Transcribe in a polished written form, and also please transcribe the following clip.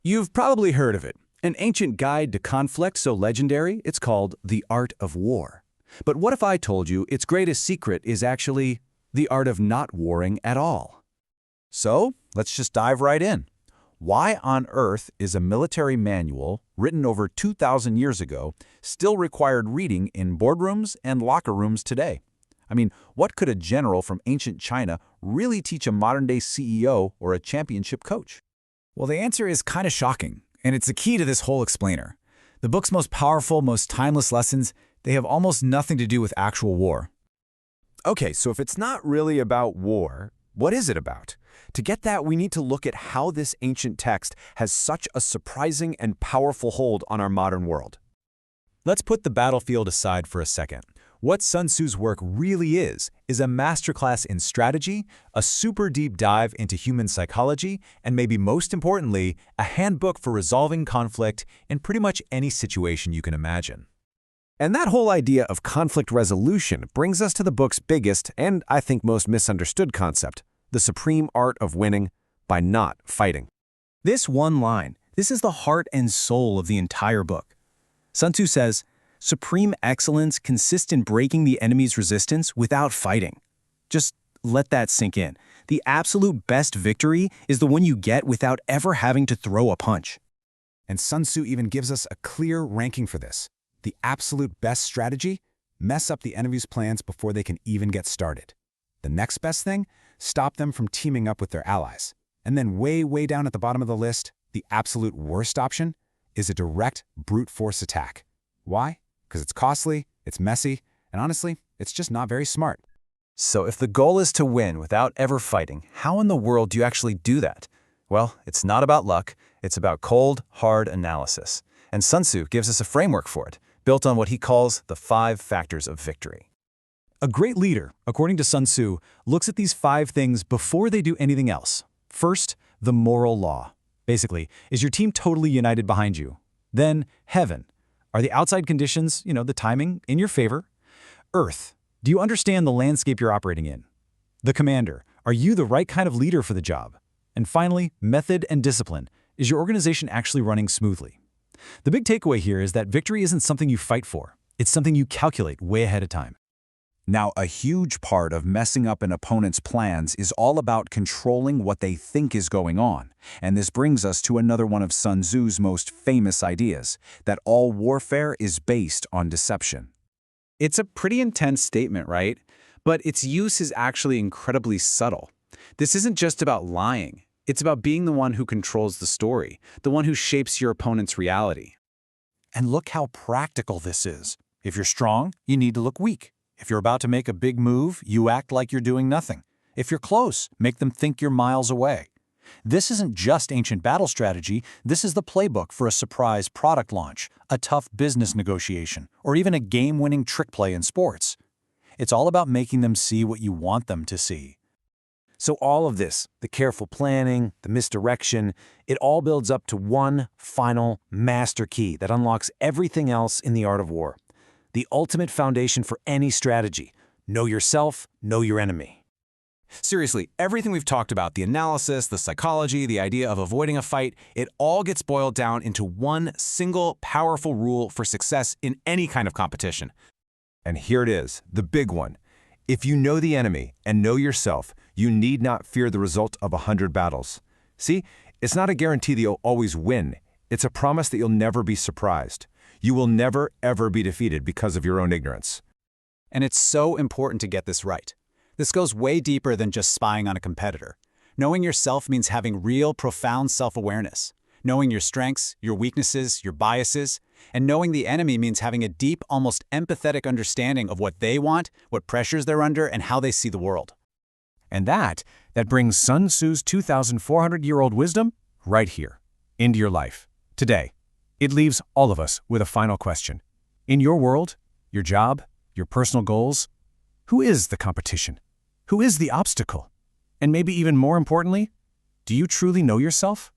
You've probably heard of it. An ancient guide to conflict so legendary, it's called The Art of War. But what if I told you its greatest secret is actually the art of not warring at all? So, let's just dive right in. Why on earth is a military manual, written over 2,000 years ago, still required reading in boardrooms and locker rooms today? I mean, what could a general from ancient China really teach a modern-day CEO or a championship coach? Well, the answer is kind of shocking, and it's the key to this whole explainer. The book's most powerful, most timeless lessons, they have almost nothing to do with actual war. Okay, so if it's not really about war, what is it about? To get that, we need to look at how this ancient text has such a surprising and powerful hold on our modern world. Let's put the battlefield aside for a second. What Sun Tzu's work really is a masterclass in strategy, a super deep dive into human psychology, and maybe most importantly, a handbook for resolving conflict in pretty much any situation you can imagine. And that whole idea of conflict resolution brings us to the book's biggest and, I think, most misunderstood concept, the supreme art of winning by not fighting. This one line, this is the heart and soul of the entire book. Sun Tzu says, "Supreme excellence consists in breaking the enemy's resistance without fighting." Just let that sink in. The absolute best victory is the one you get without ever having to throw a punch. And Sun Tzu even gives us a clear ranking for this. The absolute best strategy? Mess up the enemy's plans before they can even get started. The next best thing? Stop them from teaming up with their allies. And then way down at the bottom of the list, the absolute worst option is a direct brute force attack. Why? Because it's costly, it's messy, and honestly, it's just not very smart. So if the goal is to win without ever fighting, how in the world do you actually do that? Well, it's not about luck, it's about cold, hard analysis. And Sun Tzu gives us a framework for it, built on what he calls the 5 factors of victory. A great leader, according to Sun Tzu, looks at these 5 things before they do anything else. First, the moral law. Basically, is your team totally united behind you? Then, heaven. Are the outside conditions, the timing, in your favor? Earth. Do you understand the landscape you're operating in? The commander. Are you the right kind of leader for the job? And finally, method and discipline. Is your organization actually running smoothly? The big takeaway here is that victory isn't something you fight for. It's something you calculate way ahead of time. Now, a huge part of messing up an opponent's plans is all about controlling what they think is going on. And this brings us to another one of Sun Tzu's most famous ideas, that all warfare is based on deception. It's a pretty intense statement, right? But its use is actually incredibly subtle. This isn't just about lying. It's about being the one who controls the story, the one who shapes your opponent's reality. And look how practical this is. If you're strong, you need to look weak. If you're about to make a big move, you act like you're doing nothing. If you're close, make them think you're miles away. This isn't just ancient battle strategy, this is the playbook for a surprise product launch, a tough business negotiation, or even a game-winning trick play in sports. It's all about making them see what you want them to see. So all of this, the careful planning, the misdirection, it all builds up to one final master key that unlocks everything else in the art of war. The ultimate foundation for any strategy. Know yourself, know your enemy. Seriously, everything we've talked about, the analysis, the psychology, the idea of avoiding a fight, it all gets boiled down into one single powerful rule for success in any kind of competition. And here it is, the big one. If you know the enemy and know yourself, you need not fear the result of 100 battles. See, it's not a guarantee that you'll always win. It's a promise that you'll never be surprised. You will never, ever be defeated because of your own ignorance. And it's so important to get this right. This goes way deeper than just spying on a competitor. Knowing yourself means having real, profound self-awareness. Knowing your strengths, your weaknesses, your biases. And knowing the enemy means having a deep, almost empathetic understanding of what they want, what pressures they're under, and how they see the world. And that brings Sun Tzu's 2,400-year-old wisdom right here, into your life, today. It leaves all of us with a final question. In your world, your job, your personal goals, who is the competition? Who is the obstacle? And maybe even more importantly, do you truly know yourself?